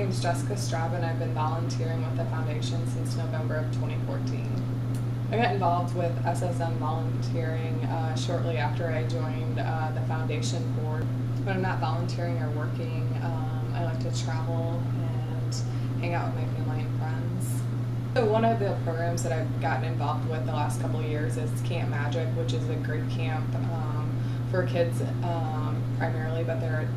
name's Jessica Straub, and I've been volunteering with the foundation since November of 2014. I got involved with SSM volunteering shortly after I joined the foundation board. When I'm not volunteering or working, I like to travel and hang out with my family and friends. So one of the programs that I've gotten involved with the last couple of years is Camp Magic, which is a great camp for kids primarily, but their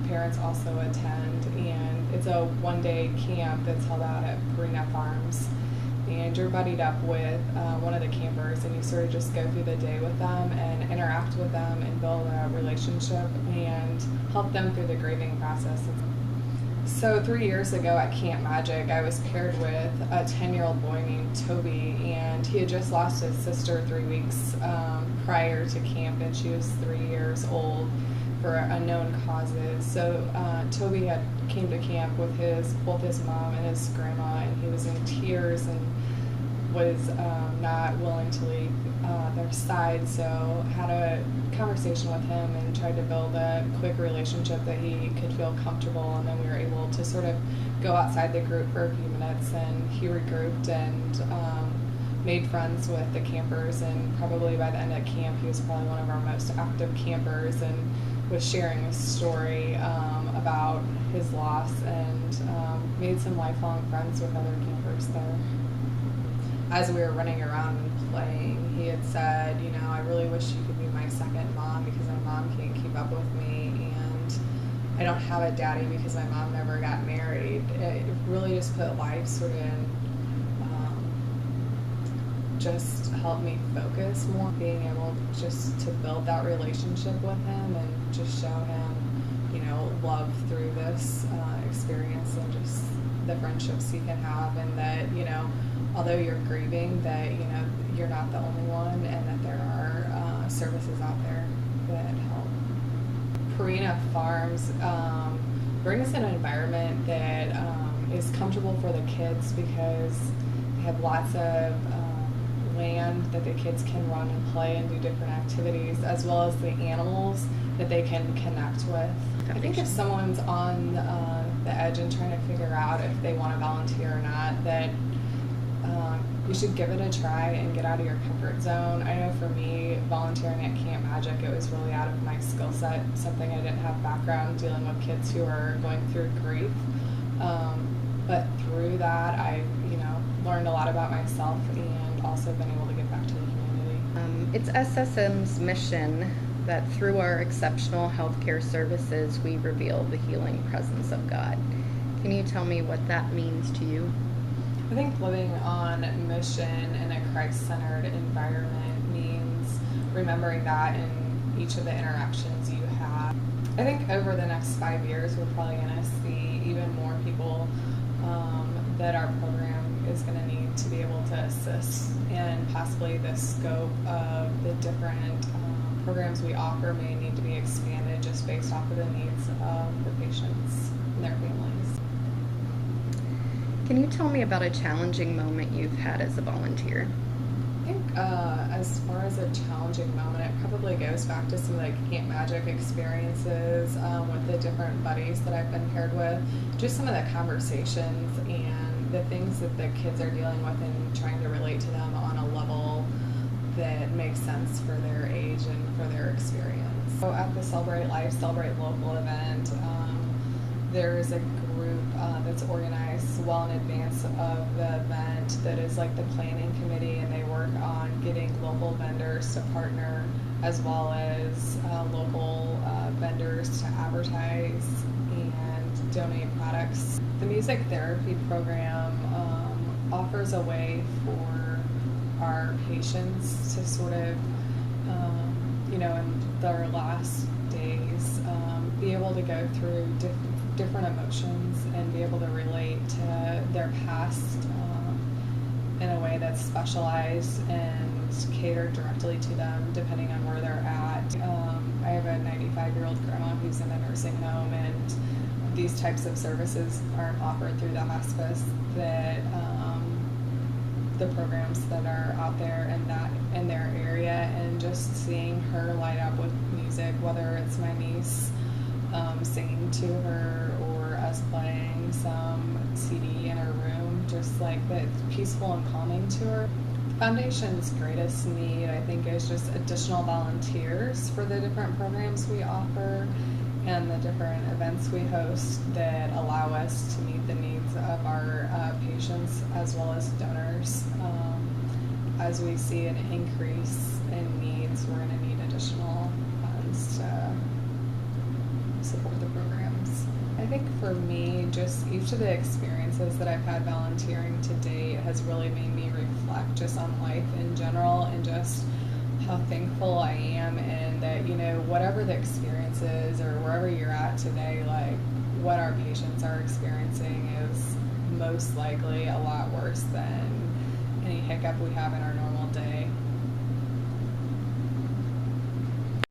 parents also attend, and it's a one-day camp that's held out at Purina Farms. And you're buddied up with one of the campers, and you sort of just go through the day with them and interact with them and build a relationship and help them through the grieving process. So 3 years ago at Camp Magic, I was paired with a 10-year-old boy named Toby, and he had just lost his sister 3 weeks prior to camp, and she was 3 years old for unknown causes. So Toby had came to camp with both his mom and his grandma, and he was in tears and was not willing to leave their side. So had a conversation with him and tried to build a quick relationship that he could feel comfortable, and then we were able to sort of go outside the group for a few minutes, and he regrouped and made friends with the campers, and probably by the end of camp he was probably one of our most active campers and was sharing a story about his loss, and made some lifelong friends with other campers there. As we were running around and playing, he had said, you know, I really wish you could be my second mom because my mom can't keep up with me, and I don't have a daddy because my mom never got married. It really just put life sort of in, just helped me focus more, being able just to build that relationship with him and just show him, you know, love through this experience, and just the friendships he can have, and that, you know, although you're grieving, that, you know, you're not the only one, and that there are services out there that help. Purina Farms brings an environment that is comfortable for the kids because they have lots of land that the kids can run and play and do different activities, as well as the animals that they can connect with. I think if someone's on the edge and trying to figure out if they want to volunteer or not, that you should give it a try and get out of your comfort zone. I know for me, volunteering at Camp Magic, it was really out of my skill set, something I didn't have background dealing with kids who are going through grief. But through that, I, you know, learned a lot about myself and also been able to give back to the community. It's SSM's mission that through our exceptional healthcare services, we reveal the healing presence of God. Can you tell me what that means to you? I think living on mission in a Christ-centered environment means remembering that in each of the interactions you have. I think over the next 5 years, we're probably going to see even more people that our program is going to need to be able to assist, and possibly the scope of the different programs we offer may need to be expanded just based off of the needs of the patients and their families. Can you tell me about a challenging moment you've had as a volunteer? I think as far as a challenging moment, it probably goes back to some like Camp Magic experiences with the different buddies that I've been paired with. Just some of the conversations and the things that the kids are dealing with, and trying to relate to them on a level that makes sense for their age and for their experience. So at the Celebrate Life, Celebrate Local event, there's a group that's organized well in advance of the event that is like the planning committee, and they work on getting local vendors to partner, as well as local vendors to advertise and donate products. The music therapy program offers a way for our patients to sort of, you know, in their last days, be able to go through different emotions and be able to relate to their past in a way that's specialized and catered directly to them depending on where they're at. I have a 95-year-old grandma who's in a nursing home, and these types of services aren't offered through the hospice, that the programs that are out there in their area, and just seeing her light up with music, whether it's my niece singing to her or us us playing some CD in her room, just like that's peaceful and calming to her. The foundation's greatest need, I think, is just additional volunteers for the different programs we offer and the different events we host that allow us to meet the needs of our patients as well as donors. As we see an increase in needs, we're going to need additional funds to support the programs. I think for me, just each of the experiences that I've had volunteering to date has really made me reflect just on life in general and just how thankful I am, and that, you know, whatever the experience is or wherever you're at today, like what our patients are experiencing is most likely a lot worse than any hiccup we have in our normal day.